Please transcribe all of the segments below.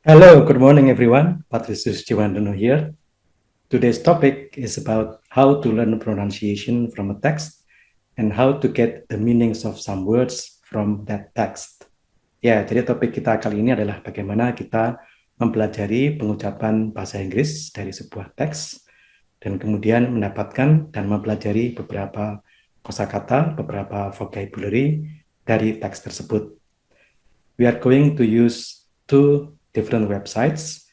Hello, good morning, everyone. Patricius Jiwandono here. Today's topic is about how to learn pronunciation from a text and how to get the meanings of some words from that text. Ya, jadi topik kita kali ini adalah bagaimana kita mempelajari pengucapan bahasa Inggris dari sebuah teks dan kemudian mendapatkan dan mempelajari beberapa kosakata, beberapa vocabulary dari teks tersebut. We are going to use two different websites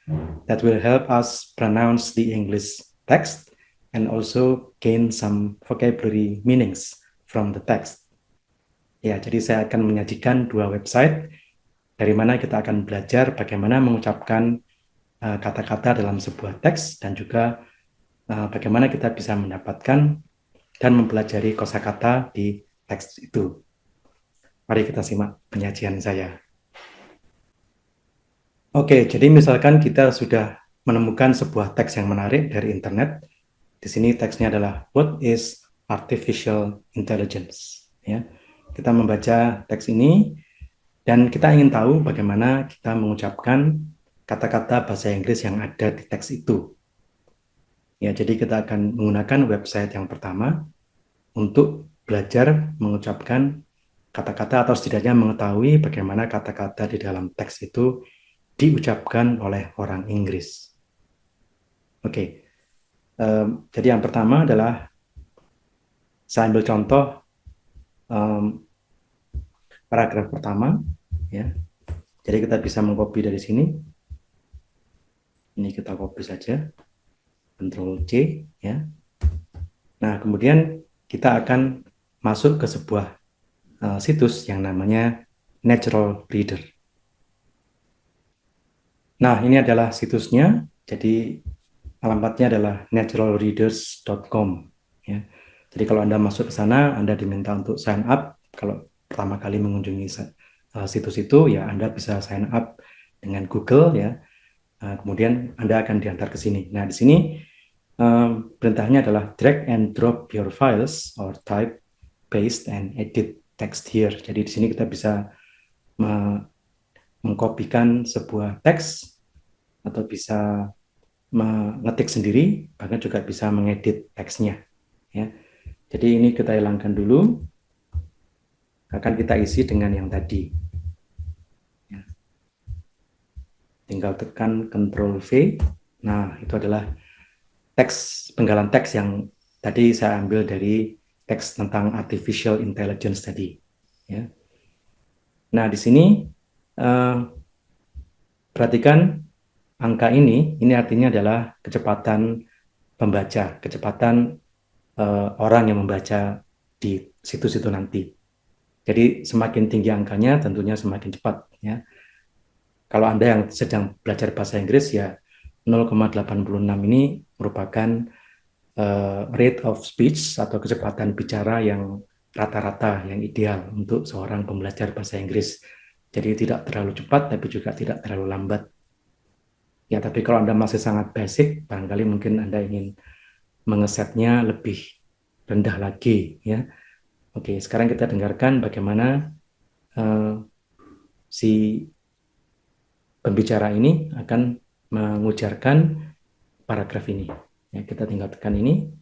that will help us pronounce the English text and also gain some vocabulary meanings from the text. Ya, jadi saya akan menyajikan dua website dari mana kita akan belajar bagaimana mengucapkan kata-kata dalam sebuah teks dan juga bagaimana kita bisa mendapatkan dan mempelajari kosakata di teks itu. Mari kita simak penyajian saya. Oke, jadi misalkan kita sudah menemukan sebuah teks yang menarik dari internet. Di sini teksnya adalah What is Artificial Intelligence? Ya, kita membaca teks ini dan kita ingin tahu bagaimana kita mengucapkan kata-kata bahasa Inggris yang ada di teks itu. Ya, jadi kita akan menggunakan website yang pertama untuk belajar mengucapkan kata-kata atau setidaknya mengetahui bagaimana kata-kata di dalam teks itu diucapkan oleh orang Inggris. Oke, jadi yang pertama adalah saya ambil contoh paragraf pertama, ya. Jadi kita bisa mengcopy dari sini. Ini kita copy saja, Ctrl C, ya. Nah, kemudian kita akan masuk ke sebuah situs yang namanya Natural Reader. Nah, ini adalah situsnya. Jadi alamatnya adalah naturalreaders.com. Ya. Jadi kalau Anda masuk ke sana, Anda diminta untuk sign up. Kalau pertama kali mengunjungi situs itu, ya Anda bisa sign up dengan Google, ya. Kemudian Anda akan diantar ke sini. Nah, di sini perintahnya adalah drag and drop your files or type, paste and edit text here. Jadi di sini kita bisa mengkopikan sebuah teks atau bisa mengetik sendiri, bahkan juga bisa mengedit teksnya. Ya. Jadi ini kita hilangkan dulu, akan kita isi dengan yang tadi. Ya. Tinggal tekan Ctrl V. Nah, itu adalah teks, penggalan teks yang tadi saya ambil dari teks tentang artificial intelligence tadi. Ya. Nah, di sini perhatikan angka ini artinya adalah kecepatan pembaca, kecepatan orang yang membaca di situs itu nanti. Jadi semakin tinggi angkanya tentunya semakin cepat, ya. Kalau Anda yang sedang belajar bahasa Inggris, ya 0,86 ini merupakan rate of speech atau kecepatan bicara yang rata-rata, yang ideal untuk seorang pembelajar bahasa Inggris. Jadi tidak terlalu cepat tapi juga tidak terlalu lambat. Ya, tapi kalau Anda masih sangat basic, barangkali mungkin Anda ingin mengesetnya lebih rendah lagi, ya. Oke, sekarang kita dengarkan bagaimana si pembicara ini akan mengujarkan paragraf ini. Ya, kita tinggal tekan ini.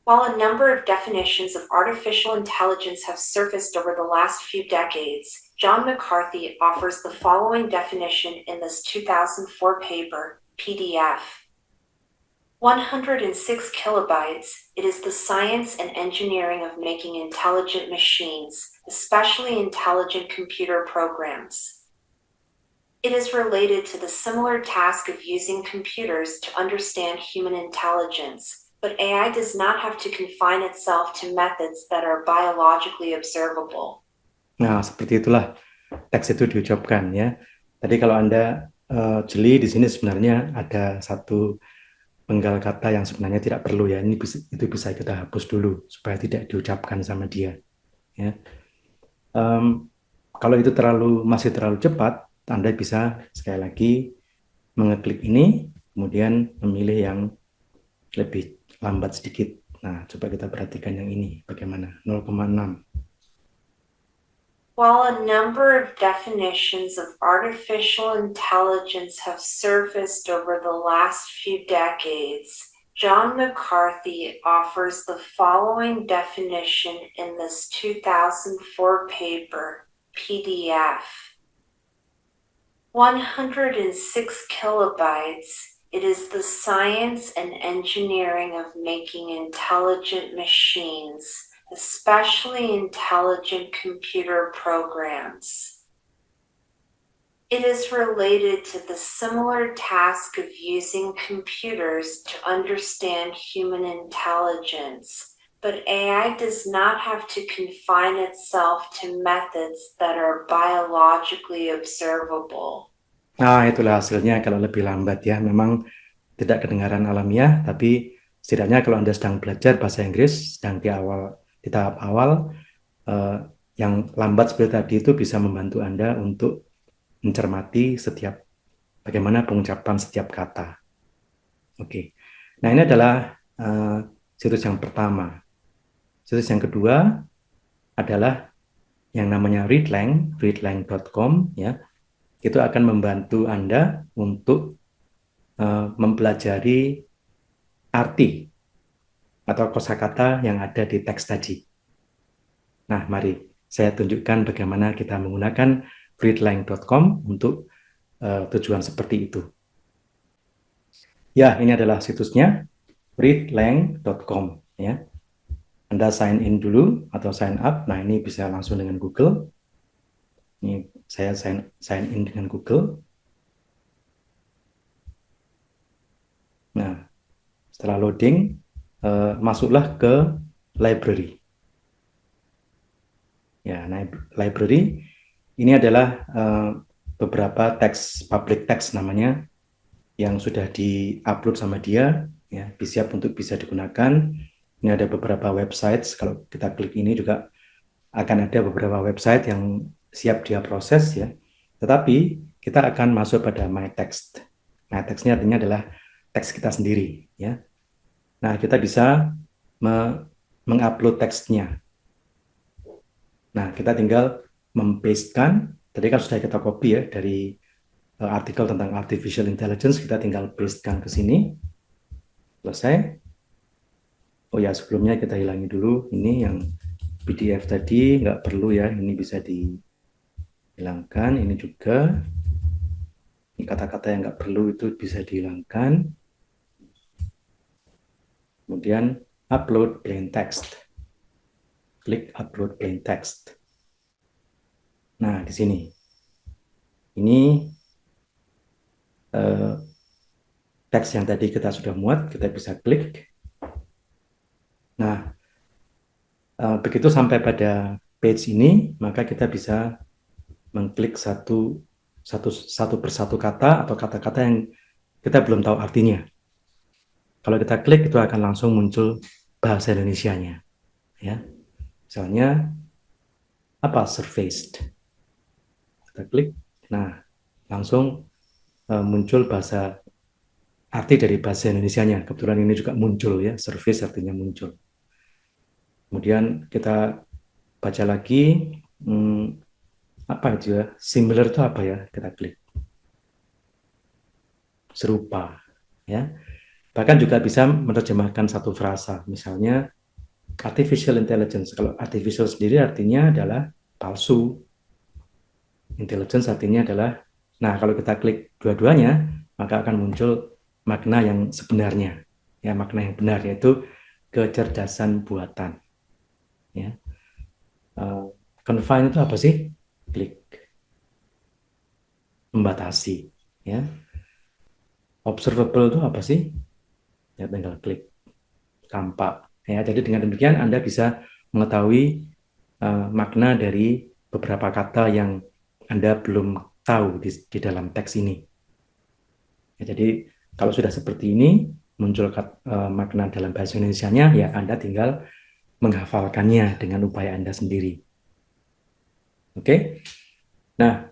While a number of definitions of artificial intelligence have surfaced over the last few decades, John McCarthy offers the following definition in this 2004 paper, PDF. 106 kilobytes, it is the science and engineering of making intelligent machines, especially intelligent computer programs. It is related to the similar task of using computers to understand human intelligence. But AI does not have to confine itself to methods that are biologically observable. Nah, seperti itulah teks itu diucapkan, ya. Tadi kalau Anda jeli, di sini sebenarnya ada satu penggal kata yang sebenarnya tidak perlu, ya. Itu bisa kita hapus dulu supaya tidak diucapkan sama dia, ya. Kalau itu masih terlalu cepat, Anda bisa sekali lagi mengeklik ini, kemudian memilih yang lebih lambat sedikit. Nah, coba kita perhatikan yang ini bagaimana, 0,6. While a number of definitions of artificial intelligence have surfaced over the last few decades, John McCarthy offers the following definition in this 2004 paper, PDF. 106 kilobytes. It is the science and engineering of making intelligent machines, especially intelligent computer programs. It is related to the similar task of using computers to understand human intelligence, but AI does not have to confine itself to methods that are biologically observable. Nah, itulah hasilnya kalau lebih lambat ya. Memang tidak kedengaran alamiah, tapi setidaknya kalau Anda sedang belajar bahasa Inggris, sedang di tahap awal, yang lambat seperti tadi itu bisa membantu Anda untuk mencermati bagaimana pengucapan setiap kata. Oke. Nah, ini adalah situs yang pertama. Situs yang kedua adalah yang namanya readlang, readlang.com ya. Itu akan membantu Anda untuk mempelajari arti atau kosakata yang ada di teks tadi. Nah, mari saya tunjukkan bagaimana kita menggunakan readlang.com untuk tujuan seperti itu. Ya, ini adalah situsnya readlang.com ya. Anda sign in dulu atau sign up. Nah, ini bisa langsung dengan Google. Ini saya sign in dengan Google. Nah, setelah loading, masuklah ke library. Ya, nah, library ini adalah beberapa teks, public text namanya, yang sudah di-upload sama dia, ya, siap untuk bisa digunakan. Ini ada beberapa website, kalau kita klik ini juga akan ada beberapa website yang siap dia proses ya. Tetapi kita akan masuk pada my text. My text ini artinya adalah teks kita sendiri ya. Nah, kita bisa mengupload teksnya. Nah, kita tinggal mempastekan. Tadi kan sudah kita copy ya dari artikel tentang artificial intelligence, kita tinggal pastekan ke sini. Selesai. Oh ya, sebelumnya kita hilangi dulu ini yang PDF tadi, nggak perlu ya, ini bisa dihilangkan. Ini juga, ini kata-kata yang nggak perlu itu bisa dihilangkan. Kemudian upload plain text. Klik upload plain text. Nah, di sini. Ini teks yang tadi kita sudah muat, kita bisa klik. Nah, begitu sampai pada page ini, maka kita bisa mengklik satu persatu kata atau kata-kata yang kita belum tahu artinya. Kalau kita klik, itu akan langsung muncul bahasa Indonesianya. Ya, misalnya apa surfaced. Kita klik, nah langsung muncul arti dari bahasa Indonesianya. Kebetulan ini juga muncul ya, surface artinya muncul. Kemudian kita baca lagi, apa itu ya, similar itu apa ya, kita klik. Serupa, ya. Bahkan juga bisa menerjemahkan satu frasa, misalnya artificial intelligence. Kalau artificial sendiri artinya adalah palsu. Intelligence artinya adalah, nah kalau kita klik dua-duanya, maka akan muncul makna yang sebenarnya. Ya, makna yang benar, yaitu kecerdasan buatan. Ya. Confine itu apa sih? Klik. Membatasi. Ya. Observable itu apa sih? Ya, tinggal klik. Tampak. Ya, jadi dengan demikian Anda bisa mengetahui makna dari beberapa kata yang Anda belum tahu di dalam teks ini. Ya, jadi kalau sudah seperti ini, muncul makna dalam bahasa Indonesianya, ya Anda tinggal menghafalkannya dengan upaya Anda sendiri. Oke? Nah,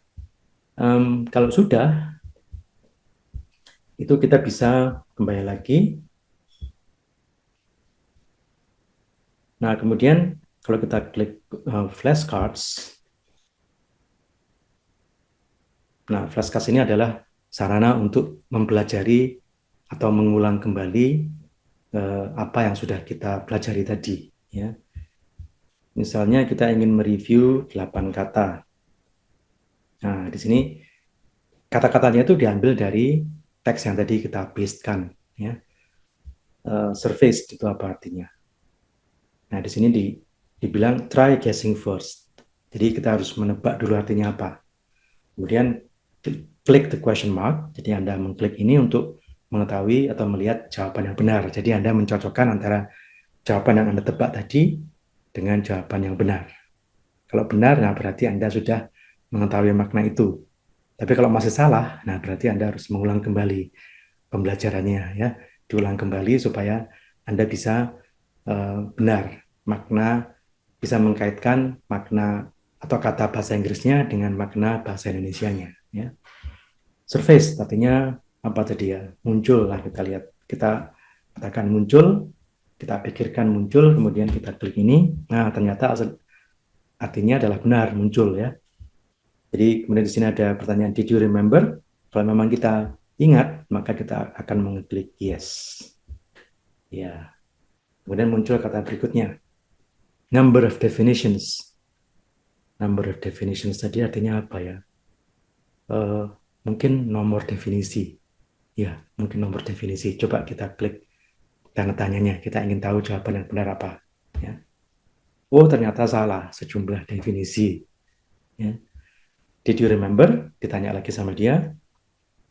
kalau sudah, itu kita bisa kembali lagi. Nah, kemudian kalau kita klik flashcards, Nah, flashcards ini adalah sarana untuk mempelajari atau mengulang kembali apa yang sudah kita pelajari tadi. Ya. Misalnya kita ingin mereview 8 kata. Nah, di sini kata-katanya itu diambil dari teks yang tadi kita pastekan. Ya. Surface itu apa artinya? Nah, di sini dibilang try guessing first. Jadi kita harus menebak dulu artinya apa. Kemudian klik the question mark. Jadi Anda mengklik ini untuk mengetahui atau melihat jawaban yang benar. Jadi Anda mencocokkan antara jawaban yang Anda tebak tadi dengan jawaban yang benar. Kalau benar, nah berarti Anda sudah mengetahui makna itu. Tapi kalau masih salah, nah berarti Anda harus mengulang kembali pembelajarannya, ya, diulang kembali supaya Anda bisa benar makna, bisa mengkaitkan makna atau kata bahasa Inggrisnya dengan makna bahasa Indonesianya. Ya. Surface artinya apa tadi ya? Muncul lah, kita lihat, kita katakan muncul, kita pikirkan muncul, kemudian kita klik ini. Nah, ternyata artinya adalah benar, muncul ya. Jadi kemudian di sini ada pertanyaan, did you remember? Kalau memang kita ingat, maka kita akan mengklik yes. Ya. Kemudian muncul kata berikutnya, number of definitions. Number of definitions tadi artinya apa ya? Mungkin nomor definisi. Ya, mungkin nomor definisi. Coba kita klik tanda tanyanya. Kita ingin tahu jawaban yang benar apa. Ya. Oh, ternyata salah sejumlah definisi. Ya. Did you remember? Ditanya lagi sama dia.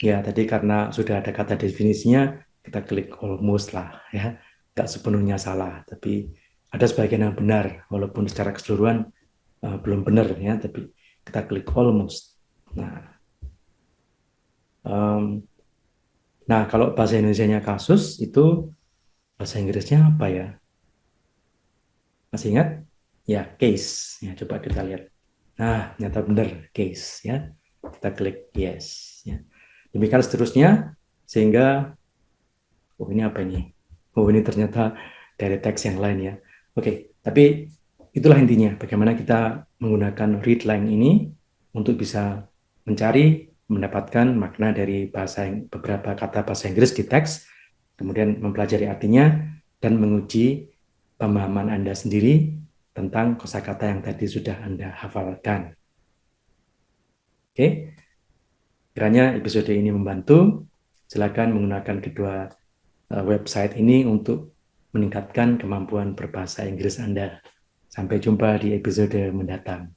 Ya, tadi karena sudah ada kata definisinya, kita klik almost lah. Ya, nggak sepenuhnya salah. Tapi ada sebagian yang benar, walaupun secara keseluruhan belum benar. Ya, tapi kita klik almost. Nah, kalau bahasa Indonesianya kasus, itu bahasa Inggrisnya apa ya? Masih ingat? Ya, case. Ya, coba kita lihat. Nah, nyata benar, case. Ya, kita klik yes. Ya. Demikian seterusnya, sehingga, oh ini apa ini? Oh ini ternyata dari teks yang lain ya. Oke, tapi itulah intinya. Bagaimana kita menggunakan readlang ini untuk bisa mencari, mendapatkan makna dari beberapa kata bahasa Inggris di teks, kemudian mempelajari artinya, dan menguji pemahaman Anda sendiri tentang kosakata yang tadi sudah Anda hafalkan. Oke, kiranya episode ini membantu. Silakan menggunakan kedua website ini untuk meningkatkan kemampuan berbahasa Inggris Anda. Sampai jumpa di episode mendatang.